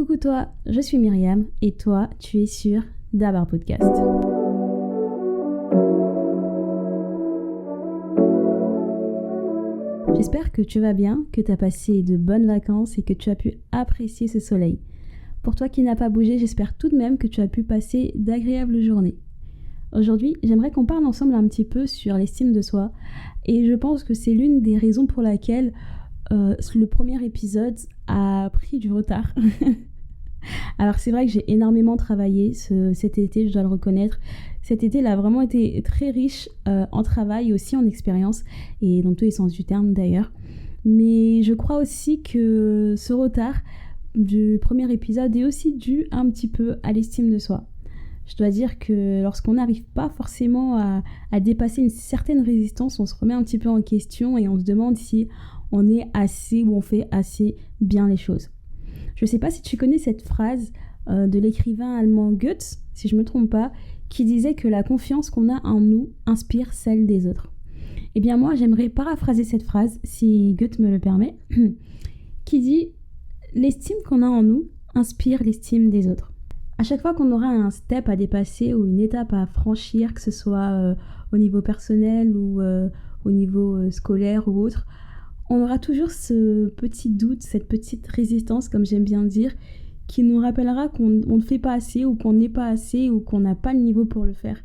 Coucou toi, je suis Myriam et toi, tu es sur Dabar Podcast. J'espère que tu vas bien, que tu as passé de bonnes vacances et que tu as pu apprécier ce soleil. Pour toi qui n'as pas bougé, j'espère tout de même que tu as pu passer d'agréables journées. Aujourd'hui, j'aimerais qu'on parle ensemble un petit peu sur l'estime de soi et je pense que c'est l'une des raisons pour laquelle le premier épisode a pris du retard. Alors c'est vrai que j'ai énormément travaillé cet été, je dois le reconnaître. Cet été, il a vraiment été très riche en travail et aussi en expérience, et dans tous les sens du terme d'ailleurs. Mais je crois aussi que ce retard du premier épisode est aussi dû un petit peu à l'estime de soi. Je dois dire que lorsqu'on n'arrive pas forcément à dépasser une certaine résistance, on se remet un petit peu en question et on se demande si on est assez ou on fait assez bien les choses. Je ne sais pas si tu connais cette phrase de l'écrivain allemand Goethe, si je ne me trompe pas, qui disait que la confiance qu'on a en nous inspire celle des autres. Eh bien moi, j'aimerais paraphraser cette phrase, si Goethe me le permet, qui dit « L'estime qu'on a en nous inspire l'estime des autres ». À chaque fois qu'on aura un step à dépasser ou une étape à franchir, que ce soit au niveau personnel ou au niveau scolaire ou autre, on aura toujours ce petit doute, cette petite résistance, comme j'aime bien dire, qui nous rappellera qu'on ne fait pas assez ou qu'on n'est pas assez ou qu'on n'a pas le niveau pour le faire.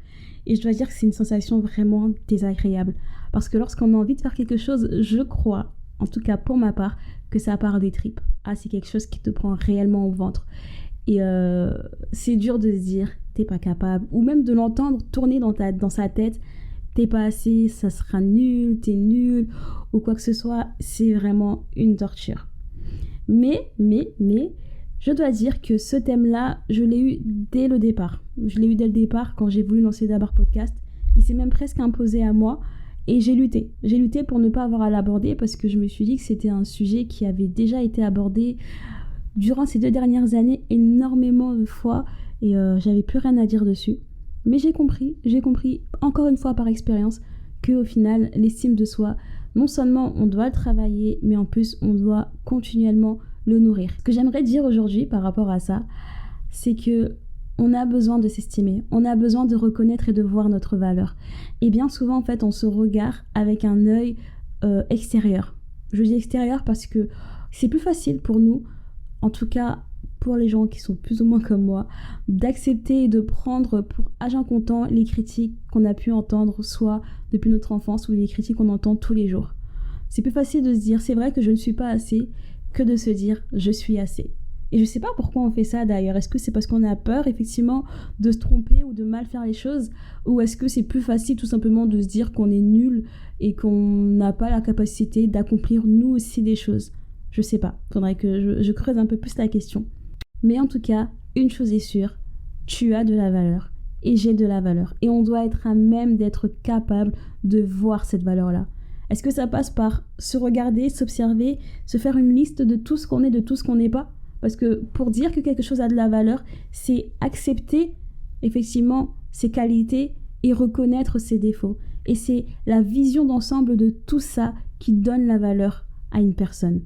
Et je dois dire que c'est une sensation vraiment désagréable. Parce que lorsqu'on a envie de faire quelque chose, je crois, en tout cas pour ma part, que ça part des tripes. Ah, c'est quelque chose qui te prend réellement au ventre. Et c'est dur de se dire, t'es pas capable. Ou même de l'entendre tourner dans sa tête. T'es pas assez, ça sera nul, t'es nul, ou quoi que ce soit, c'est vraiment une torture. Mais, je dois dire que ce thème-là, je l'ai eu dès le départ. Je l'ai eu dès le départ quand j'ai voulu lancer Dabar Podcast. Il s'est même presque imposé à moi et j'ai lutté. J'ai lutté pour ne pas avoir à l'aborder parce que je me suis dit que c'était un sujet qui avait déjà été abordé durant ces 2 dernières années énormément de fois et j'avais plus rien à dire dessus. Mais j'ai compris, encore une fois par expérience, qu'au final, l'estime de soi, non seulement on doit le travailler, mais en plus on doit continuellement le nourrir. Ce que j'aimerais dire aujourd'hui par rapport à ça, c'est que on a besoin de s'estimer, on a besoin de reconnaître et de voir notre valeur. Et bien souvent, en fait, on se regarde avec un œil extérieur. Je dis extérieur parce que c'est plus facile pour nous, en tout cas pour les gens qui sont plus ou moins comme moi, d'accepter et de prendre pour agent comptant les critiques qu'on a pu entendre soit depuis notre enfance ou les critiques qu'on entend tous les jours. C'est plus facile de se dire c'est vrai que je ne suis pas assez que de se dire je suis assez. Et je sais pas pourquoi on fait ça d'ailleurs. Est-ce que c'est parce qu'on a peur effectivement de se tromper ou de mal faire les choses, ou est-ce que c'est plus facile tout simplement de se dire qu'on est nul et qu'on n'a pas la capacité d'accomplir nous aussi des choses? Je sais pas, faudrait que je creuse un peu plus la question. Mais en tout cas, une chose est sûre, tu as de la valeur et j'ai de la valeur. Et on doit être à même d'être capable de voir cette valeur-là. Est-ce que ça passe par se regarder, s'observer, se faire une liste de tout ce qu'on est, de tout ce qu'on n'est pas? Parce que pour dire que quelque chose a de la valeur, c'est accepter effectivement ses qualités et reconnaître ses défauts. Et c'est la vision d'ensemble de tout ça qui donne la valeur à une personne.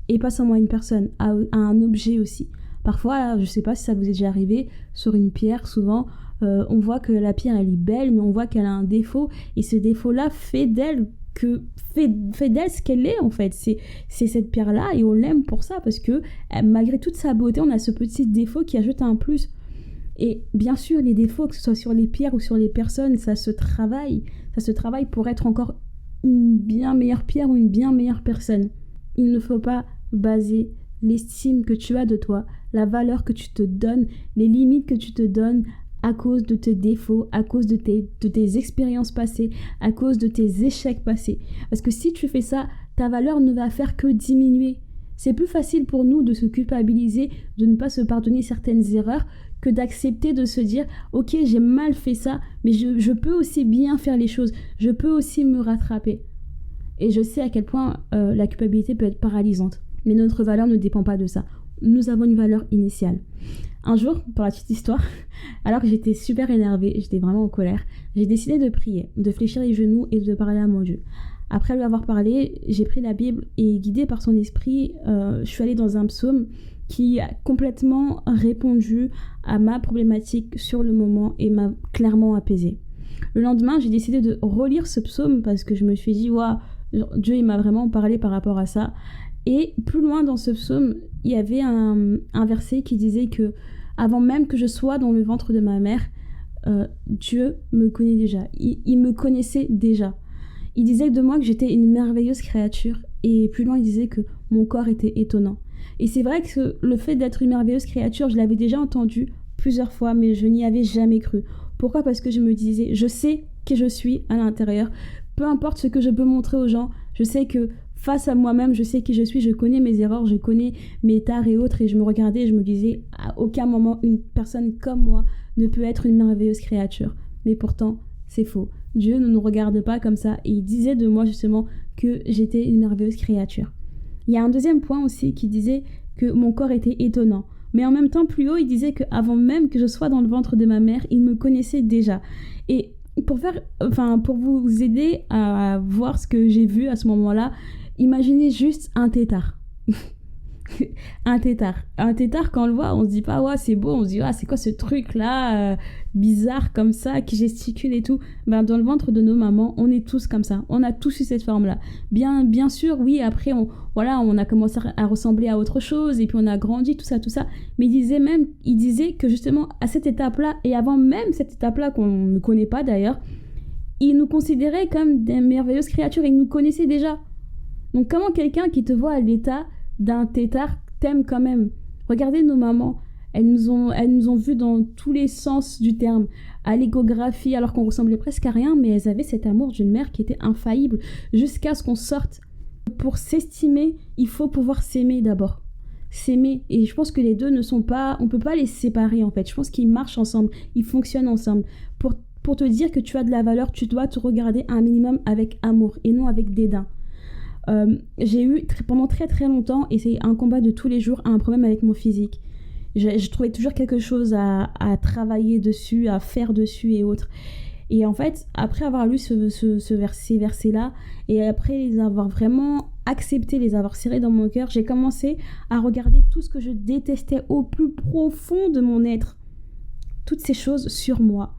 Et pas seulement à une personne, à un objet aussi. Parfois, je ne sais pas si ça vous est déjà arrivé, sur une pierre, souvent, on voit que la pierre, elle est belle, mais on voit qu'elle a un défaut. Et ce défaut-là fait d'elle ce qu'elle est, en fait. C'est cette pierre-là, et on l'aime pour ça, parce que malgré toute sa beauté, on a ce petit défaut qui ajoute un plus. Et bien sûr, les défauts, que ce soit sur les pierres ou sur les personnes, ça se travaille. Ça se travaille pour être encore une bien meilleure pierre ou une bien meilleure personne. Il ne faut pas baser l'estime que tu as de toi, la valeur que tu te donnes, les limites que tu te donnes à cause de tes défauts, à cause de tes expériences passées, à cause de tes échecs passés. Parce que si tu fais ça, ta valeur ne va faire que diminuer. C'est plus facile pour nous de se culpabiliser, de ne pas se pardonner certaines erreurs, que d'accepter de se dire « Ok, j'ai mal fait ça, mais je peux aussi bien faire les choses, je peux aussi me rattraper. » Et je sais à quel point la culpabilité peut être paralysante. Mais notre valeur ne dépend pas de ça. Nous avons une valeur initiale. Un jour, pour la petite histoire, alors que j'étais super énervée, j'étais vraiment en colère, j'ai décidé de prier, de fléchir les genoux et de parler à mon Dieu. Après lui avoir parlé, j'ai pris la Bible et guidée par son esprit, je suis allée dans un psaume qui a complètement répondu à ma problématique sur le moment et m'a clairement apaisée. Le lendemain, j'ai décidé de relire ce psaume parce que je me suis dit, waouh, Dieu il m'a vraiment parlé par rapport à ça. Et plus loin dans ce psaume, il y avait un verset qui disait que avant même que je sois dans le ventre de ma mère, Dieu me connaît déjà. Il me connaissait déjà. Il disait de moi que j'étais une merveilleuse créature. Et plus loin, il disait que mon corps était étonnant. Et c'est vrai que le fait d'être une merveilleuse créature, je l'avais déjà entendu plusieurs fois, mais je n'y avais jamais cru. Pourquoi ? Parce que je me disais, je sais qui je suis à l'intérieur. Peu importe ce que je peux montrer aux gens, je sais que face à moi-même, je sais qui je suis, je connais mes erreurs, je connais mes tares et autres. Et je me regardais et je me disais, à aucun moment, une personne comme moi ne peut être une merveilleuse créature. Mais pourtant, c'est faux. Dieu ne nous regarde pas comme ça. Et il disait de moi justement que j'étais une merveilleuse créature. Il y a un deuxième point aussi qui disait que mon corps était étonnant. Mais en même temps, plus haut, il disait qu'avant même que je sois dans le ventre de ma mère, il me connaissait déjà. Et pour vous aider à voir ce que j'ai vu à ce moment-là, imaginez juste un tétard. Un tétard, quand on le voit, on se dit pas, ouais, c'est beau, on se dit, ah, c'est quoi ce truc-là, bizarre comme ça, qui gesticule et tout. Ben, dans le ventre de nos mamans, on est tous comme ça. On a tous eu cette forme-là. Bien sûr, oui, après, on a commencé à ressembler à autre chose, et puis on a grandi, tout ça. Mais il disait que justement, à cette étape-là, et avant même cette étape-là, qu'on ne connaît pas d'ailleurs, il nous considérait comme des merveilleuses créatures, et il nous connaissait déjà. Donc, comment quelqu'un qui te voit à l'état d'un tétard t'aime quand même? Regardez nos mamans, elles nous ont vus dans tous les sens du terme, à l'échographie, alors qu'on ressemblait presque à rien, mais elles avaient cet amour d'une mère qui était infaillible, jusqu'à ce qu'on sorte. Pour s'estimer, il faut pouvoir s'aimer d'abord. S'aimer, et je pense que les deux on peut pas les séparer en fait, je pense qu'ils marchent ensemble, ils fonctionnent ensemble. Pour te dire que tu as de la valeur, tu dois te regarder un minimum avec amour, et non avec dédain. J'ai eu pendant très très longtemps, et c'est un combat de tous les jours, un problème avec mon physique. Je trouvais toujours quelque chose à travailler dessus, à faire dessus et autres. Et en fait, après avoir lu ces versets-là, et après les avoir vraiment acceptés, les avoir serrés dans mon cœur, j'ai commencé à regarder tout ce que je détestais au plus profond de mon être. Toutes ces choses sur moi.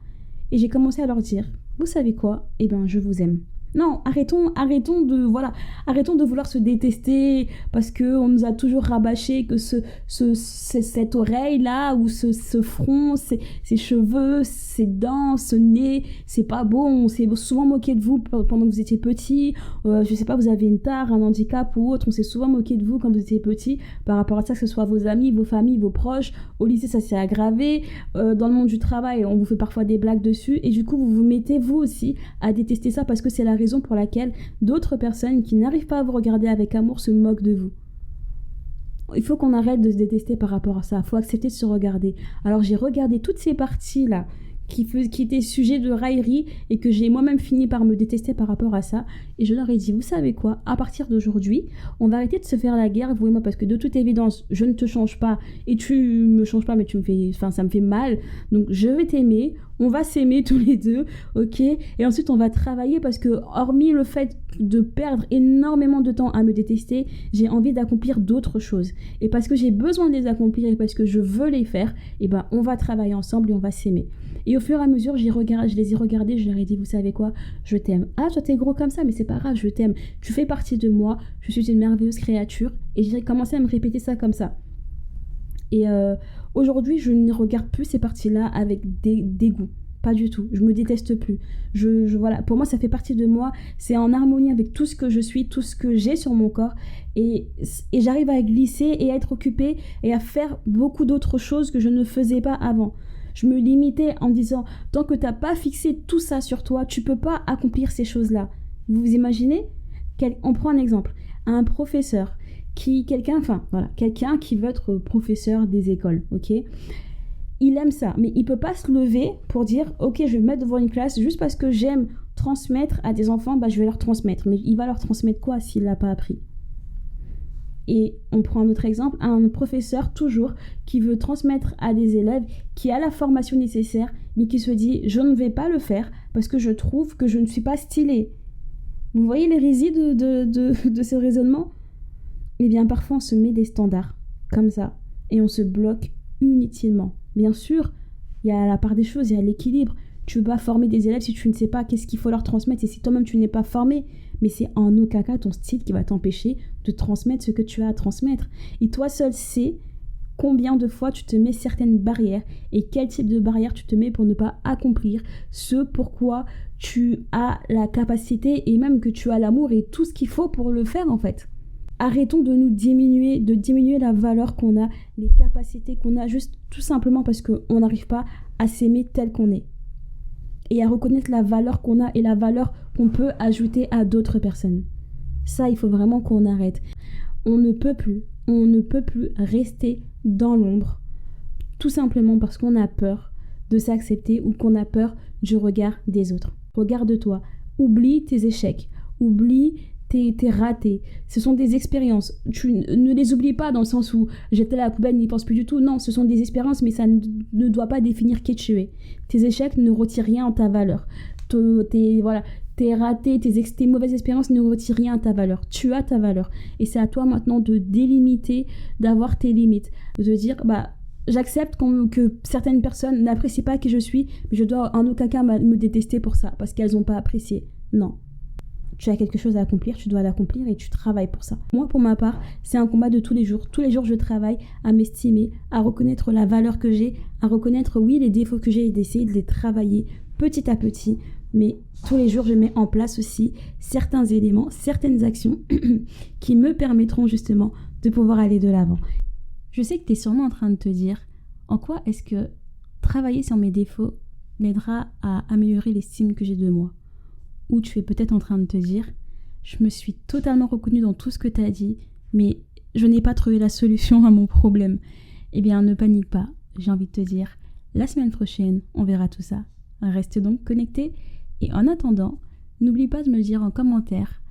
Et j'ai commencé à leur dire, vous savez quoi ? Eh bien, je vous aime. Non, arrêtons de vouloir se détester parce qu'on nous a toujours rabâché que cette oreille-là ou ce front, ces cheveux, ces dents, ce nez, c'est pas beau. On s'est souvent moqué de vous pendant que vous étiez petit. Je sais pas, vous avez une tare, un handicap ou autre. On s'est souvent moqué de vous quand vous étiez petit par rapport à ça, que ce soit vos amis, vos familles, vos proches. Au lycée, ça s'est aggravé. Dans le monde du travail, on vous fait parfois des blagues dessus. Et du coup, vous vous mettez vous aussi à détester ça parce que c'est la raison pour laquelle d'autres personnes qui n'arrivent pas à vous regarder avec amour se moquent de vous. Il faut qu'on arrête de se détester par rapport à ça. Il faut accepter de se regarder. Alors j'ai regardé toutes ces parties-là qui étaient sujets de raillerie et que j'ai moi-même fini par me détester par rapport à ça. Et je leur ai dit, vous savez quoi, à partir d'aujourd'hui, on va arrêter de se faire la guerre, vous et moi, parce que de toute évidence, je ne te change pas et tu me changes pas, mais ça me fait mal. Donc je vais t'aimer, on va s'aimer tous les deux, ok ? Et ensuite, on va travailler parce que, hormis le fait de perdre énormément de temps à me détester, j'ai envie d'accomplir d'autres choses. Et parce que j'ai besoin de les accomplir et parce que je veux les faire, et ben, on va travailler ensemble et on va s'aimer. Et au fur et à mesure, je les ai regardés, je leur ai dit, vous savez quoi, je t'aime. Ah, toi t'es gros comme ça, mais c'est pas grave, je t'aime. Tu fais partie de moi, je suis une merveilleuse créature. Et j'ai commencé à me répéter ça comme ça. Et aujourd'hui, je ne regarde plus ces parties-là avec dégoût. Pas du tout. Je me déteste plus. Voilà. Pour moi, ça fait partie de moi. C'est en harmonie avec tout ce que je suis, tout ce que j'ai sur mon corps. Et j'arrive à glisser et à être occupée et à faire beaucoup d'autres choses que je ne faisais pas avant. Je me limitais en disant, tant que tu n'as pas fixé tout ça sur toi, tu ne peux pas accomplir ces choses-là. Vous vous imaginez ? On prend un exemple. Un professeur quelqu'un qui veut être professeur des écoles, ok ? Il aime ça, mais il peut pas se lever pour dire ok, je vais me mettre devant une classe juste parce que j'aime transmettre à des enfants, je vais leur transmettre. Mais il va leur transmettre quoi s'il l'a pas appris ? Et on prend un autre exemple, un professeur toujours qui veut transmettre à des élèves, qui a la formation nécessaire, mais qui se dit je ne vais pas le faire parce que je trouve que je ne suis pas stylé. Vous voyez l'hérésie de ce raisonnement ? Eh bien parfois on se met des standards comme ça. et on se bloque inutilement. Bien sûr, il y a la part des choses, il y a l'équilibre. Tu ne peux pas former des élèves si tu ne sais pas qu'est-ce qu'il faut leur transmettre et si toi-même tu n'es pas formé. Mais c'est en aucun cas ton style qui va t'empêcher de transmettre ce que tu as à transmettre. Et toi seul sais combien de fois tu te mets certaines barrières et quel type de barrière tu te mets pour ne pas accomplir ce pourquoi tu as la capacité et même que tu as l'amour et tout ce qu'il faut pour le faire en fait. Arrêtons de diminuer la valeur qu'on a, les capacités qu'on a, juste tout simplement parce qu'on n'arrive pas à s'aimer tel qu'on est. Et à reconnaître la valeur qu'on a et la valeur qu'on peut ajouter à d'autres personnes. Ça, il faut vraiment qu'on arrête. On ne peut plus rester dans l'ombre, tout simplement parce qu'on a peur de s'accepter ou qu'on a peur du regard des autres. Regarde-toi, oublie tes échecs, oublie tes ratés. Ce sont des expériences. Tu ne les oublies pas dans le sens où jette-les à la poubelle, n'y pense plus du tout. Non, ce sont des expériences, mais ça ne doit pas définir qui tu es. Tes échecs ne retirent rien en ta valeur. Tes ratés, tes mauvaises expériences ne retirent rien à ta valeur. Tu as ta valeur. Et c'est à toi maintenant de délimiter, d'avoir tes limites. De dire, j'accepte que certaines personnes n'apprécient pas qui je suis, mais je dois en aucun cas me détester pour ça, parce qu'elles n'ont pas apprécié. Non. Tu as quelque chose à accomplir, tu dois l'accomplir et tu travailles pour ça. Moi, pour ma part, c'est un combat de tous les jours. Tous les jours, je travaille à m'estimer, à reconnaître la valeur que j'ai, à reconnaître, oui, les défauts que j'ai et d'essayer de les travailler petit à petit. Mais tous les jours, je mets en place aussi certains éléments, certaines actions qui me permettront justement de pouvoir aller de l'avant. Je sais que tu es sûrement en train de te dire, en quoi est-ce que travailler sur mes défauts m'aidera à améliorer l'estime que j'ai de moi ? Ou tu es peut-être en train de te dire, je me suis totalement reconnue dans tout ce que tu as dit, mais je n'ai pas trouvé la solution à mon problème. Eh bien, ne panique pas, j'ai envie de te dire, la semaine prochaine, on verra tout ça. Reste donc connecté et en attendant, n'oublie pas de me dire en commentaire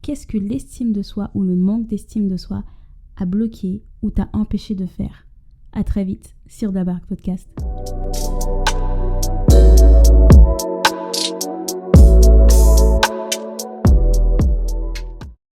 qu'est-ce que l'estime de soi ou le manque d'estime de soi a bloqué ou t'a empêché de faire. À très vite sur Dabark Podcast.